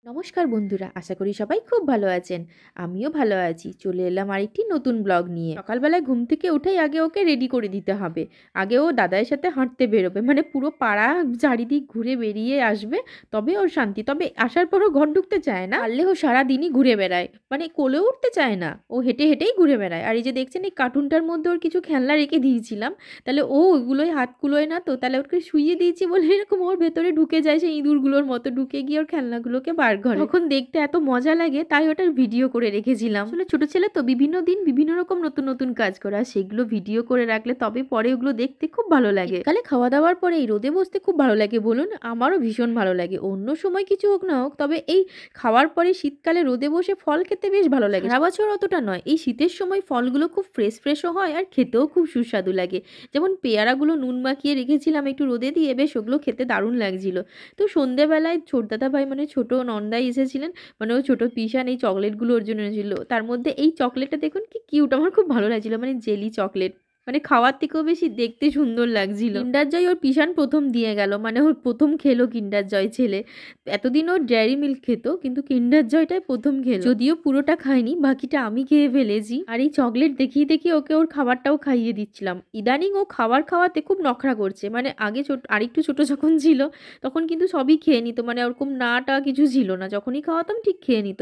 নমস্কার বন্ধুরা, আশা করি সবাই খুব ভালো আছেন। আমিও ভালো আছি। চলে এলাম আরেকটি নতুন ব্লগ নিয়ে। সকালবেলায় ঘুম থেকে উঠেই আগে ওকে রেডি করে দিতে হবে। আগে ও দাদার সাথে হাঁটতে বেরোবে, মানে পুরো পাড়া চারিদিক ঘুরে বেরিয়ে আসবে, তবে ওর শান্তি। তবে আসার পরও ঘর ঢুকতে চায় না, পারলে ও সারাদিনই ঘুরে বেড়ায়, মানে কোলেও উঠতে চায় না, ও হেঁটে হেঁটেই ঘুরে বেড়ায়। আর এই যে দেখছেন, এই কার্টুনটার মধ্যে ওর কিছু খেলনা রেখে দিয়েছিলাম, তাহলে ও ওইগুলোই হাত কুলোয় না, তো তাহলে ওকে শুইয়ে দিয়েছি বলে এরকম ওর ভেতরে ঢুকে যায়, সেই ইঁদুরগুলোর মতো ঢুকে গিয়ে ওর খেলনাগুলোকে বার করে। তখন দেখতে এত মজা লাগে, তাই ওটার ভিডিও করে রেখেছিলাম। আসলে ছোট ছেলে তো বিভিন্ন দিন বিভিন্ন রকম নতুন নতুন কাজ করে, আর সেগুলো ভিডিও করে রাখলে তবে পরে ওগুলো দেখতে খুব ভালো লাগে। কালে খাওয়া দাওয়ার পরে এই রোদে বসতে খুব ভালো লাগে বলুন, আমারও ভীষণ ভালো লাগে। অন্য সময় কিছু হোক না হোক, তবে এই খাওয়ার পরে শীতকালে রোদে বসে ফল খেতে বেশ ভালো লাগে। সারা বছর অতটা নয়, এই শীতের সময় ফলগুলো খুব ফ্রেশ ফ্রেশও হয় আর খেতেও খুব সুস্বাদু লাগে। যেমন পেয়ারাগুলো নুন মাখিয়ে রেখেছিলাম একটু রোদে দিয়ে, বেশ ওগুলো খেতে দারুণ লাগছিল। তো সন্ধেবেলায় ছোট দাদা ভাই মানে ছোট নন্দাই এসেছিলেন, মানে ও ছোট পিসান এই চকলেটগুলো ওর জন্য এনেছিল। তার মধ্যে এই চকলেটটা দেখুন কি কিউট, আমার খুব ভালো লাগছিল, মানে জেলি চকলেট, মানে খাওয়ার থেকেও বেশি দেখতে সুন্দর লাগছিল। কিন্ডার জয় ওর পিসান প্রথম দিয়ে গেল, মানে ওর প্রথম খেলো কিন্ডার জয় ছেলে। এতদিন ওর ডেয়ারি মিল্ক খেত, কিন্তু কিন্ডার জয়টাই প্রথম খেলো, যদিও পুরোটা খায়নি, বাকিটা আমি খেয়ে ফেলেছি। আর এই চকলেট দেখিয়ে দেখিয়ে ওকে ওর খাবারটাও খাইয়ে দিচ্ছিলাম। ইদানিং ও খাবার খাওয়াতে খুব নখরা করছে, মানে আগে ছোট আরেকটু ছোট যখন ছিল তখন কিন্তু সবই খেয়ে নিত, মানে ওরকম নাটা কিছু ছিল না, যখনই খাওয়াতাম ঠিক খেয়ে নিত।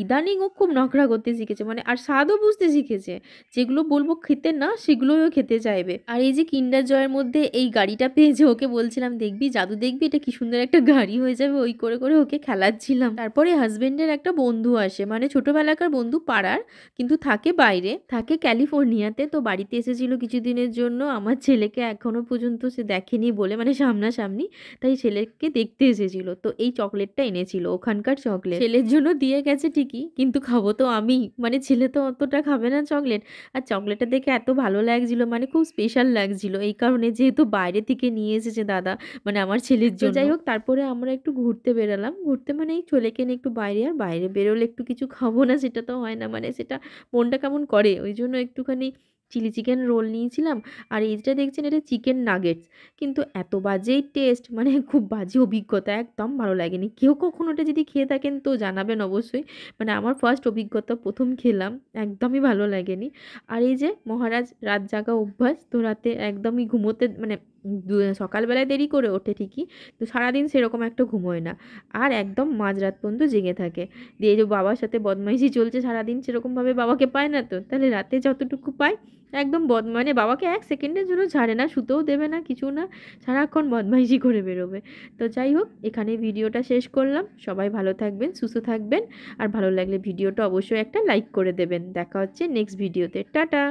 ইদানিং ও খুব নখরা করতে শিখেছে, মানে আর স্বাদও বুঝতে শিখেছে। যেগুলো বলবো খেতে না, সেগুলোও খেতে চাইবে। আর এই যে কিন্ডার জয়ের মধ্যে এই গাড়িটা পেয়েছে, ওকে বলছিলাম দেখবি জাদু, দেখবি এটা কি সুন্দর একটা গাড়ি হয়ে যাবে, ওই করে করে ওকে খেলাচ্ছিলাম। তারপরে হাজবেন্ডের একটা বন্ধু আসে, মানে ছোটবেলাকার বন্ধু পাড়ার, কিন্তু থাকে বাইরে, থাকে ক্যালিফোর্নিয়াতে। তো বাড়িতে এসেছিল কিছুদিনের জন্য, আমার ছেলেকে এখনো পর্যন্ত সে দেখেনি বলে, মানে সামনাসামনি, তাই ছেলেকে দেখতে এসেছিল। তো এই চকলেটটা এনেছিল, ওখানকার চকলেট, ছেলের জন্য দিয়ে গেছে ঠিকই, কিন্তু খাবো তো আমি, মানে ছেলে তো অতটা খাবে না চকলেট। আর চকলেটটা দেখে এত ভালো লাগছিল, মানে খুব স্পেশাল লাগছিল, এই কারণে যেহেতু বাইরে থেকে নিয়ে এসেছে দাদা, মানে আমার ছেলের জন্য। যাই হোক, তারপরে আমরা একটু ঘুরতে বেরোলাম, ঘুরতে মানে এই ছেলেকে নিয়ে একটু বাইরে, আর বাইরে বেরোলে একটু কিছু খাবো না সেটা তো হয় না, মানে সেটা মনটা কেমন করে, ওই জন্য একটুখানি চিলি চিকেন রোল নিয়েছিলাম। আর এইটা দেখছেন, এটা চিকেন নাগেটস, কিন্তু এত বাজে টেস্ট, মানে খুব বাজে অভিজ্ঞতা, একদম ভালো লাগেনি। কেউ কখনো ওটা যদি খেয়ে থাকেন তো জানাবেন অবশ্যই, মানে আমার ফার্স্ট অভিজ্ঞতা, প্রথম খেলাম, একদমই ভালো লাগেনি। আর এই যে মহারাজ রাত জাগা অভ্যাস, তো রাতে একদমই ঘুমোতে মানে সকালবেলায় দেরি করে ওঠে ঠিকই, তো সারাদিন সেরকম একটা ঘুমোয় না, আর একদম মাঝরাত পর্যন্ত জেগে থাকে। দিয়ে যে বাবার সাথে বদমাইশি চলছে সারাদিন, সেরকমভাবে বাবাকে পায় না, তো তাহলে রাতে যতটুকু পায় একদম মানে বাবাকে এক সেকেন্ডের জন্য ছাড়ে না, শুতেও দেবে না, কিছু না, সারাক্ষণ বদমাইশি করে বেরোবে। তো যাই হোক, এখানে ভিডিওটা শেষ করলাম। সবাই ভালো থাকবেন, সুস্থ থাকবেন, আর ভালো লাগলে ভিডিওটা অবশ্যই একটা লাইক করে দেবেন। দেখা হচ্ছে নেক্সট ভিডিওতে। টাটা।